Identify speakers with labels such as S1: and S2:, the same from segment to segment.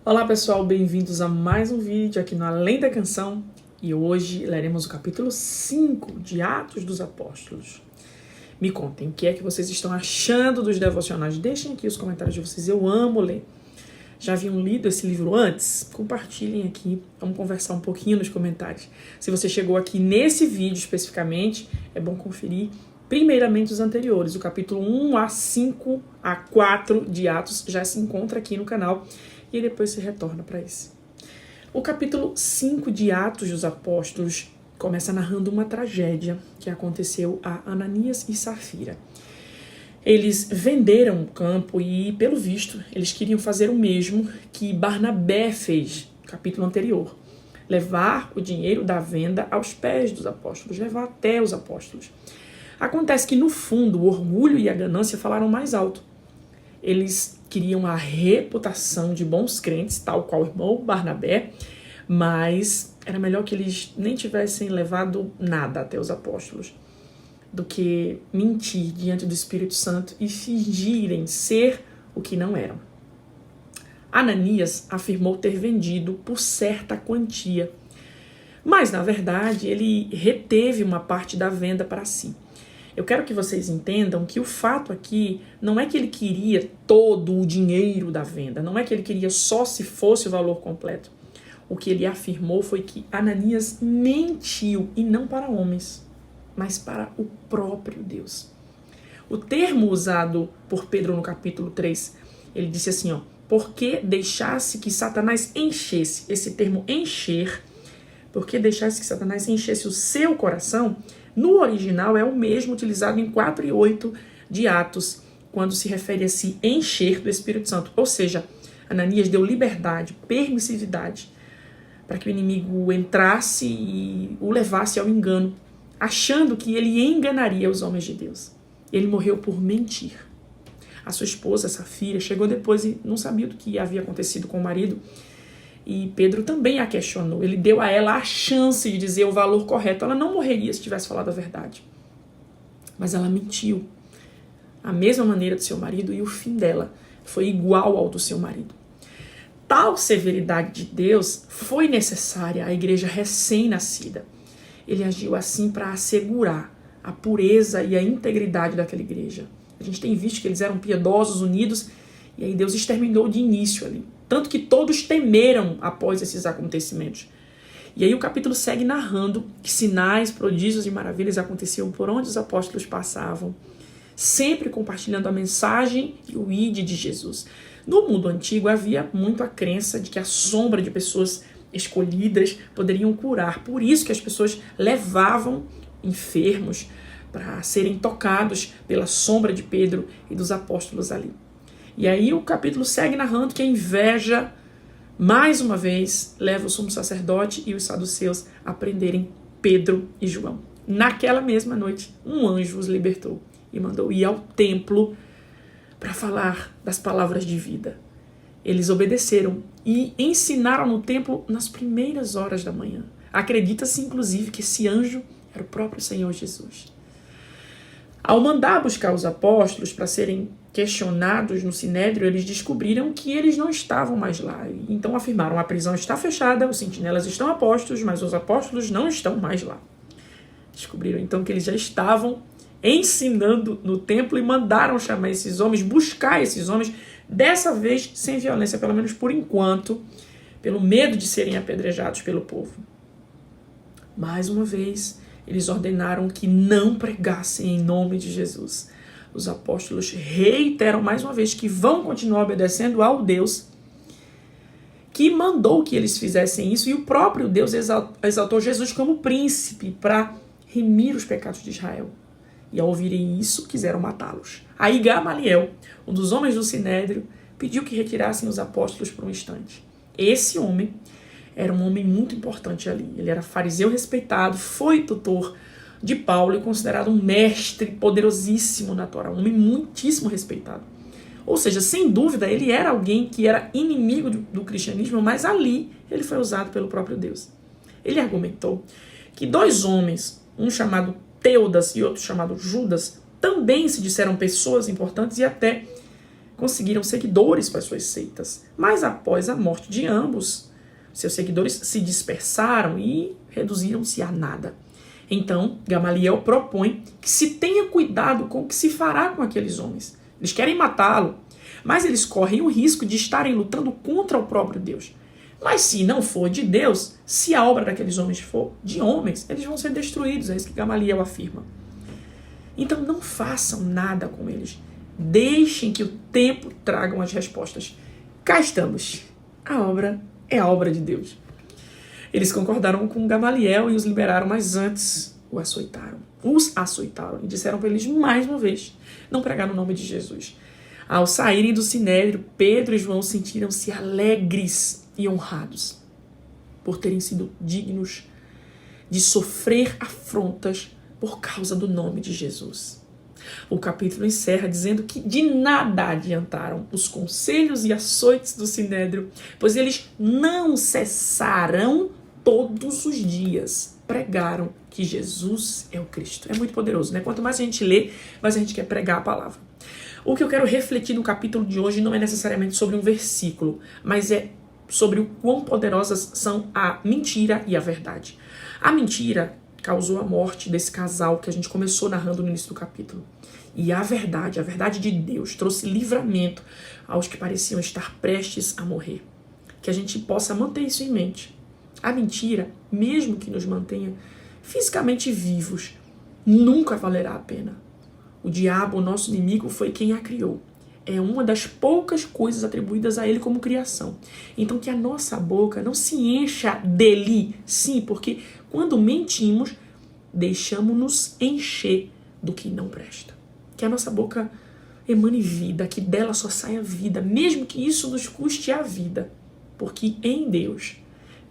S1: Olá pessoal, bem-vindos a mais um vídeo aqui no Além da Canção e hoje leremos o capítulo 5 de Atos dos Apóstolos. Me contem o que é que vocês estão achando dos devocionais, deixem aqui os comentários de vocês, eu amo ler. Já haviam lido esse livro antes? Compartilhem aqui, vamos conversar um pouquinho nos comentários. Se você chegou aqui nesse vídeo especificamente, é bom conferir primeiramente os anteriores, o capítulo 1 a 5 a 4 de Atos já se encontra aqui no canal. E depois se retorna para esse. O capítulo 5 de Atos dos Apóstolos começa narrando uma tragédia que aconteceu a Ananias e Safira. Eles venderam o campo e, pelo visto, eles queriam fazer o mesmo que Barnabé fez no capítulo anterior. Levar o dinheiro da venda aos pés dos apóstolos, levar até os apóstolos. Acontece que, no fundo, o orgulho e a ganância falaram mais alto. Eles queriam a reputação de bons crentes, tal qual o irmão Barnabé, mas era melhor que eles nem tivessem levado nada até os apóstolos do que mentir diante do Espírito Santo e fingirem ser o que não eram. Ananias afirmou ter vendido por certa quantia, mas, na verdade, ele reteve uma parte da venda para si. Eu quero que vocês entendam que o fato aqui não é que ele queria todo o dinheiro da venda, não é que ele queria só se fosse o valor completo. O que ele afirmou foi que Ananias mentiu, e não para homens, mas para o próprio Deus. O termo usado por Pedro no capítulo 3, ele disse assim, porque deixasse que Satanás enchesse, esse termo encher, porque deixasse que Satanás enchesse o seu coração, no original é o mesmo utilizado em 4 e 8 de Atos, quando se refere a se encher do Espírito Santo. Ou seja, Ananias deu liberdade, permissividade, para que o inimigo entrasse e o levasse ao engano, achando que ele enganaria os homens de Deus. Ele morreu por mentir. A sua esposa, Safira, chegou depois e não sabia do que havia acontecido com o marido. E Pedro também a questionou. Ele deu a ela a chance de dizer o valor correto. Ela não morreria se tivesse falado a verdade. Mas ela mentiu. A mesma maneira do seu marido, e o fim dela foi igual ao do seu marido. Tal severidade de Deus foi necessária à igreja recém-nascida. Ele agiu assim para assegurar a pureza e a integridade daquela igreja. A gente tem visto que eles eram piedosos, unidos, e aí Deus exterminou de início ali. Tanto que todos temeram após esses acontecimentos. E aí o capítulo segue narrando que sinais, prodígios e maravilhas aconteciam por onde os apóstolos passavam, sempre compartilhando a mensagem e o ide de Jesus. No mundo antigo havia muito a crença de que a sombra de pessoas escolhidas poderiam curar. Por isso que as pessoas levavam enfermos para serem tocados pela sombra de Pedro e dos apóstolos ali. E aí o capítulo segue narrando que a inveja, mais uma vez, leva o sumo sacerdote e os saduceus a prenderem Pedro e João. Naquela mesma noite, um anjo os libertou e mandou ir ao templo para falar das palavras de vida. Eles obedeceram e ensinaram no templo nas primeiras horas da manhã. Acredita-se, inclusive, que esse anjo era o próprio Senhor Jesus. Ao mandar buscar os apóstolos para serem questionados no Sinédrio, eles descobriram que eles não estavam mais lá. Então afirmaram, a prisão está fechada, os sentinelas estão a postos, mas os apóstolos não estão mais lá. Descobriram então que eles já estavam ensinando no templo e mandaram chamar esses homens, buscar esses homens, dessa vez sem violência, pelo menos por enquanto, pelo medo de serem apedrejados pelo povo. Mais uma vez, eles ordenaram que não pregassem em nome de Jesus. Os apóstolos reiteram mais uma vez que vão continuar obedecendo ao Deus que mandou que eles fizessem isso, e o próprio Deus exaltou Jesus como príncipe para remir os pecados de Israel. E ao ouvirem isso, quiseram matá-los. Aí Gamaliel, um dos homens do Sinédrio, pediu que retirassem os apóstolos por um instante. Esse homem era um homem muito importante ali. Ele era fariseu respeitado, foi tutor de Paulo e considerado um mestre poderosíssimo na Torá, um homem muitíssimo respeitado. Ou seja, sem dúvida, ele era alguém que era inimigo do cristianismo, mas ali ele foi usado pelo próprio Deus. Ele argumentou que 2 homens, um chamado Teudas e outro chamado Judas, também se disseram pessoas importantes e até conseguiram seguidores para suas seitas, mas após a morte de ambos, seus seguidores se dispersaram e reduziram-se a nada. Então, Gamaliel propõe que se tenha cuidado com o que se fará com aqueles homens. Eles querem matá-lo, mas eles correm o risco de estarem lutando contra o próprio Deus. Mas se não for de Deus, se a obra daqueles homens for de homens, eles vão ser destruídos. É isso que Gamaliel afirma. Então não façam nada com eles. Deixem que o tempo tragam as respostas. Cá estamos. A obra é a obra de Deus. Eles concordaram com Gamaliel e os liberaram, mas antes os açoitaram e disseram para eles mais uma vez não pregar no nome de Jesus. Ao saírem do sinédrio, Pedro e João sentiram-se alegres e honrados por terem sido dignos de sofrer afrontas por causa do nome de Jesus. O capítulo encerra dizendo que de nada adiantaram os conselhos e açoites do sinédrio, pois eles não cessaram todos os dias. Pregaram que Jesus é o Cristo. É muito poderoso, né? Quanto mais a gente lê, mais a gente quer pregar a palavra. O que eu quero refletir no capítulo de hoje não é necessariamente sobre um versículo, mas é sobre o quão poderosas são a mentira e a verdade. A mentira causou a morte desse casal que a gente começou narrando no início do capítulo. E a verdade de Deus, trouxe livramento aos que pareciam estar prestes a morrer. Que a gente possa manter isso em mente. A mentira, mesmo que nos mantenha fisicamente vivos, nunca valerá a pena. O diabo, o nosso inimigo, foi quem a criou. É uma das poucas coisas atribuídas a ele como criação. Então que a nossa boca não se encha dele. Sim, porque quando mentimos, deixamos-nos encher do que não presta. Que a nossa boca emane vida, que dela só saia vida, mesmo que isso nos custe a vida. Porque em Deus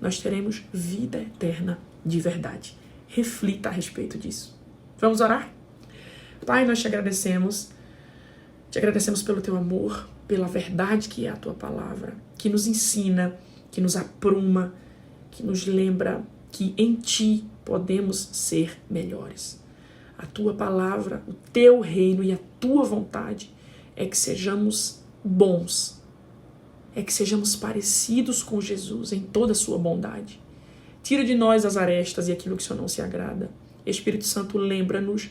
S1: nós teremos vida eterna de verdade. Reflita a respeito disso. Vamos orar? Pai, nós te agradecemos. Te agradecemos pelo teu amor, pela verdade que é a tua palavra, que nos ensina, que nos apruma, que nos lembra que em ti podemos ser melhores. A tua palavra, o teu reino e a tua vontade é que sejamos bons, é que sejamos parecidos com Jesus em toda a sua bondade. Tira de nós as arestas e aquilo que o Senhor não se agrada. Espírito Santo, lembra-nos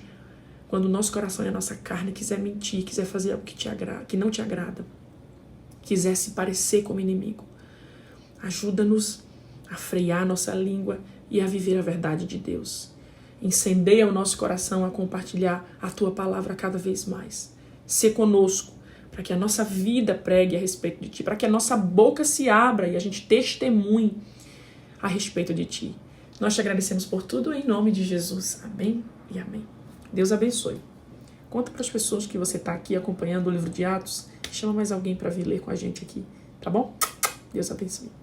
S1: quando o nosso coração e a nossa carne quiser mentir, quiser fazer algo que não te agrada, quiser se parecer como inimigo. Ajuda-nos a frear nossa língua e a viver a verdade de Deus. Incendeia o nosso coração a compartilhar a tua palavra cada vez mais. Sê conosco, para que a nossa vida pregue a respeito de ti, para que a nossa boca se abra e a gente testemunhe a respeito de ti. Nós te agradecemos por tudo em nome de Jesus. Amém e amém. Deus abençoe. Conta para as pessoas que você está aqui acompanhando o livro de Atos. Chama mais alguém para vir ler com a gente aqui, tá bom? Deus abençoe.